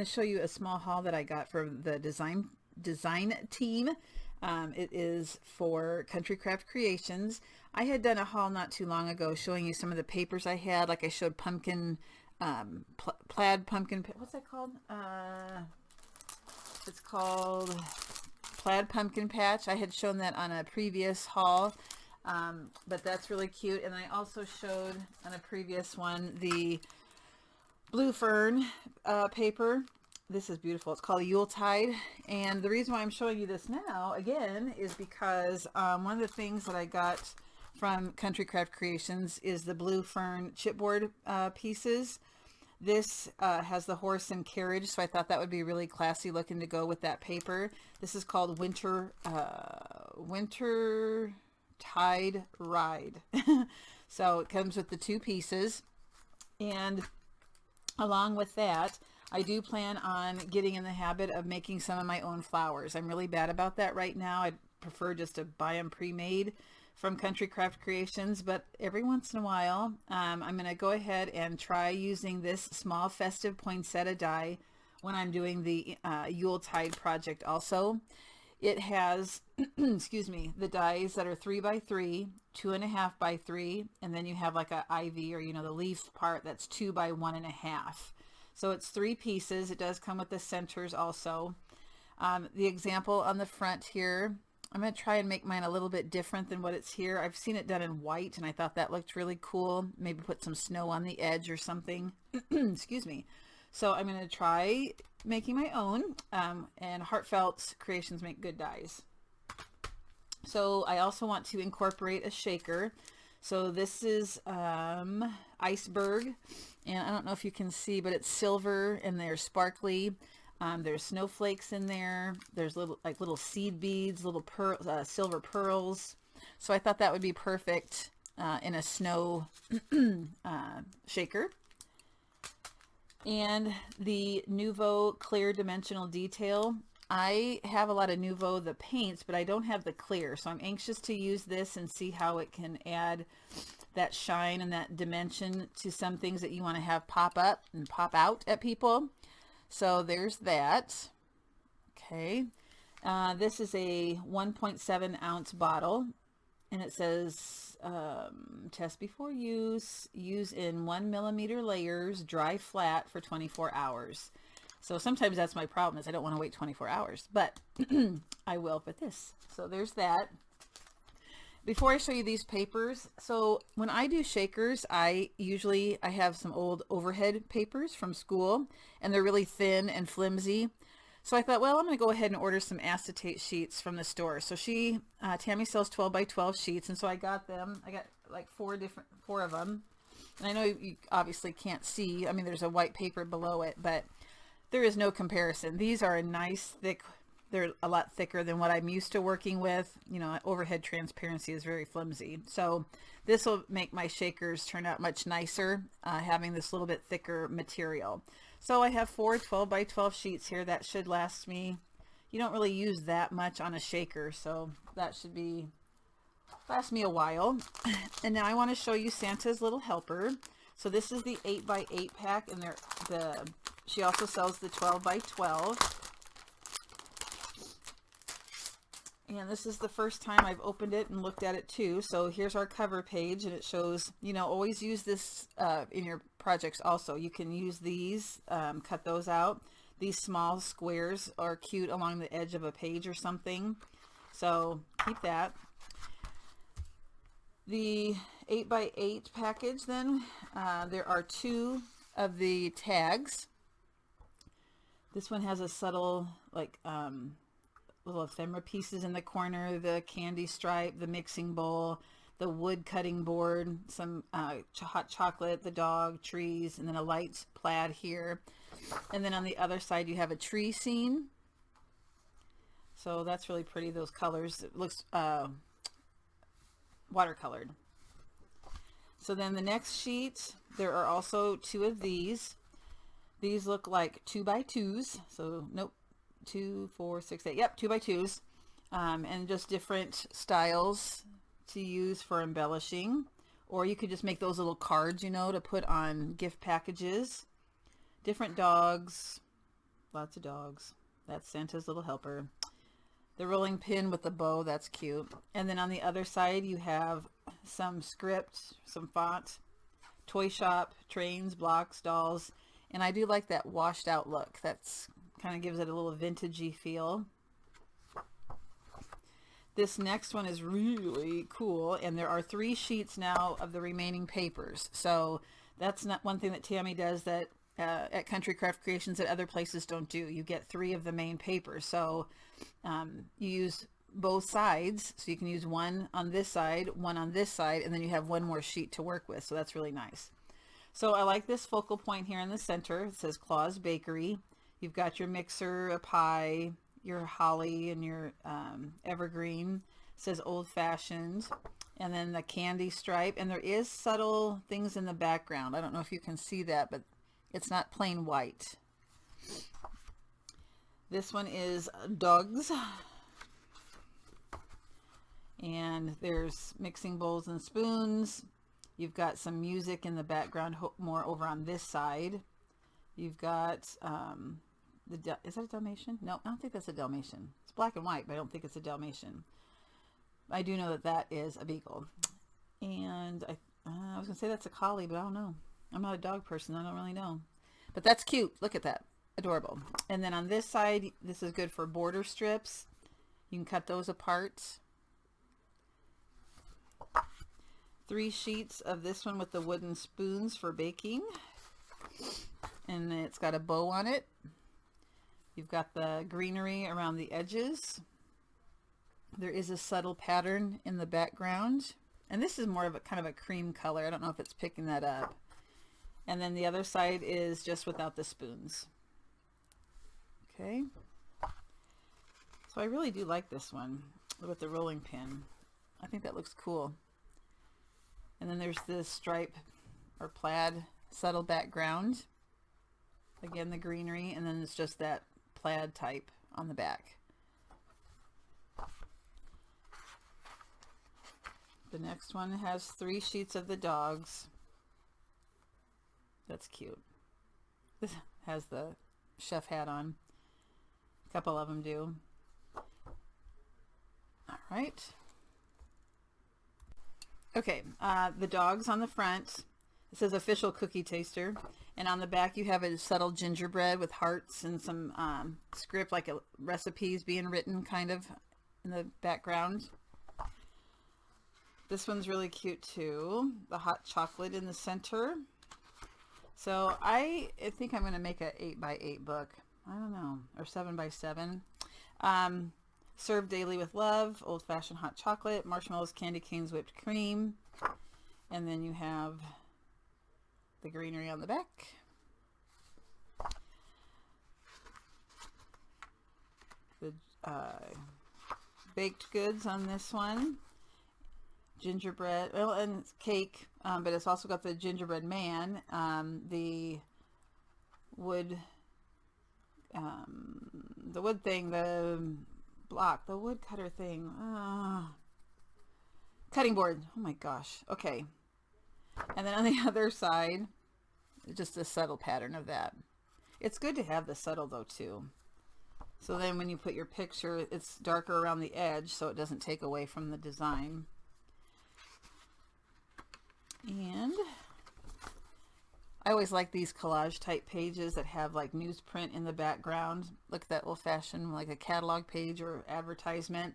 to show you a small haul that I got from the design team. It is for Country Craft Creations. I had done a haul not too long ago showing you some of the papers I had, like I showed pumpkin, plaid pumpkin, what's that called? It's called Plaid Pumpkin Patch. I had shown that on a previous haul, but that's really cute. And I also showed on a previous one the blue fern paper. This is beautiful. It's called Yuletide. And the reason why I'm showing you this now, again, is because one of the things that I got from Country Craft Creations is the blue fern chipboard pieces. This has the horse and carriage, so I thought that would be really classy looking to go with that paper. This is called Wintertide Ride. So it comes with the two pieces. And along with that, I do plan on getting in the habit of making some of my own flowers. I'm really bad about that right now. I'd prefer just to buy them pre-made from Country Craft Creations, but every once in a while, I'm going to go ahead and try using this small Festive Poinsettia Die when I'm doing the Yuletide project also. It has, excuse me, the dies that are 3x3, 2.5x3, and then you have like a ivy, or the leaf part that's 2x1.5. So it's 3 pieces. It does come with the centers also. The example on the front here, I'm going to try and make mine a little bit different than what it's here. I've seen it done in white, and I thought that looked really cool. Maybe put some snow on the edge or something. Excuse me. So I'm going to try making my own, and Heartfelt Creations make good dies. So I also want to incorporate a shaker. So this is Iceberg, and I don't know if you can see, but it's silver and they're sparkly. There's snowflakes in there. There's little seed beads, little silver pearls. So I thought that would be perfect in a snow shaker. And the Nouveau Clear Dimensional Detail. I have a lot of Nouveau the paints, but I don't have the clear. So I'm anxious to use this and see how it can add that shine and that dimension to some things that you want to have pop up and pop out at people. So there's that. Okay. This is a 1.7 ounce bottle, and it says test before use, use in 1 millimeter layers, dry flat for 24 hours. So sometimes that's my problem, is I don't want to wait 24 hours, but I will with this. So there's that. Before I show you these papers, so when I do shakers, I have some old overhead papers from school, and they're really thin and flimsy. So I thought, well, I'm going to go ahead and order some acetate sheets from the store. So Tammy sells 12 by 12 sheets, and so I got them. I got like four of them. And I know you obviously can't see. I mean, there's a white paper below it, but there is no comparison. These are a nice thick. They're a lot thicker than what I'm used to working with. Overhead transparency is very flimsy. So this will make my shakers turn out much nicer, having this little bit thicker material. So I have 4 12 by 12 sheets here. That should last me. You don't really use that much on a shaker, so that should last me a while. And now I want to show you Santa's Little Helper. So this is the 8 by 8 pack, and she also sells the 12 by 12. And this is the first time I've opened it and looked at it too. So here's our cover page, and it shows, always use this in your projects also. You can use these, cut those out. These small squares are cute along the edge of a page or something. So keep that. The 8 by 8 package then, there are 2 of the tags. This one has a subtle, little ephemera pieces in the corner, the candy stripe, the mixing bowl, the wood cutting board, some hot chocolate, the dog, trees, and then a light plaid here. And then on the other side you have a tree scene. So that's really pretty, those colors. It looks watercolored. So then the next sheet, there are also 2 of these. These look like 2 by 2s. So nope. 2, 4, 6, 8. Yep, 2 by 2s, and just different styles to use for embellishing. Or you could just make those little cards, to put on gift packages. Different dogs. Lots of dogs. That's Santa's little helper. The rolling pin with the bow, that's cute. And then on the other side you have some script, some font, toy shop, trains, blocks, dolls. And I do like that washed out look. That's kind of gives it a little vintagey feel. This next one is really cool, and there are 3 sheets now of the remaining papers. So that's not one thing that Tammy does that at Country Craft Creations that other places don't do. You get 3 of the main papers. So you use both sides. So you can use one on this side, one on this side, and then you have one more sheet to work with. So that's really nice. So I like this focal point here in the center. It says Claus Bakery. You've got your mixer, a pie, your holly, and your evergreen. It says Old Fashioned. And then the candy stripe. And there is subtle things in the background. I don't know if you can see that, but it's not plain white. This one is dogs. And there's mixing bowls and spoons. You've got some music in the background, more over on this side. You've got, is that a Dalmatian? No, I don't think that's a Dalmatian. It's black and white, but I don't think it's a Dalmatian. I do know that that is a beagle. And I was going to say that's a collie, but I don't know. I'm not a dog person. I don't really know. But that's cute. Look at that. Adorable. And then on this side, this is good for border strips. You can cut those apart. 3 sheets of this one with the wooden spoons for baking. And it's got a bow on it. You've got the greenery around the edges. There is a subtle pattern in the background. And this is more of a kind of a cream color. I don't know if it's picking that up. And then the other side is just without the spoons. Okay. So I really do like this one with the rolling pin. I think that looks cool. And then there's this stripe or plaid subtle background. Again, the greenery, and then it's just that plaid type on the back. The next one has 3 sheets of the dogs. That's cute. This has the chef hat on. A couple of them do. All right. Okay, the dogs on the front. It says official cookie taster. And on the back you have a subtle gingerbread with hearts and some script, like recipes being written kind of in the background. This one's really cute too. The hot chocolate in the center. So I think I'm going to make a 8x8 book. I don't know, or 7x7. Served daily with love, old-fashioned hot chocolate, marshmallows, candy canes, whipped cream. And then you have the greenery on the back. The baked goods on this one. Gingerbread, well, and it's cake, but it's also got the gingerbread man, the wood thing, the block, the wood cutter thing, cutting board. Oh my gosh. Okay. And then on the other side, just a subtle pattern of that. It's good to have the subtle though too. So then when you put your picture, it's darker around the edge so it doesn't take away from the design. And I always like these collage type pages that have like newsprint in the background. Look at that old-fashioned, like a catalog page or advertisement.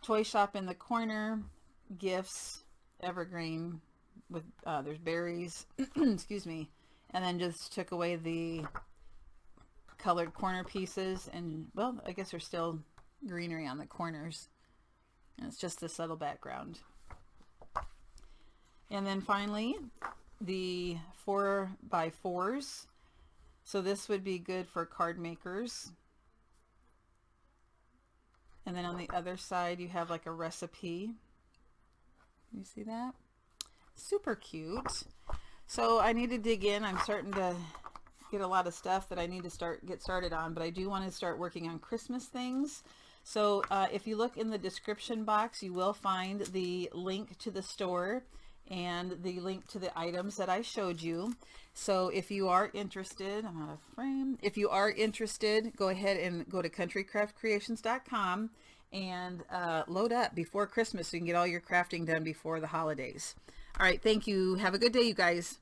Toy shop in the corner, gifts, evergreen with there's berries, excuse me, and then just took away the colored corner pieces, and well, I guess there's still greenery on the corners, and it's just a subtle background. And then finally, the 4x4s. So this would be good for card makers. And then on the other side, you have like a recipe. You see that? Super cute. So I need to dig in. I'm starting to get a lot of stuff that I need to get started on, but I do want to start working on Christmas things. So if you look in the description box, you will find the link to the store. and the link to the items that I showed you. So if you are interested, I'm out of frame. If you are interested, go ahead and go to countrycraftcreations.com and load up before Christmas so you can get all your crafting done before the holidays. All right, thank you. Have a good day, you guys.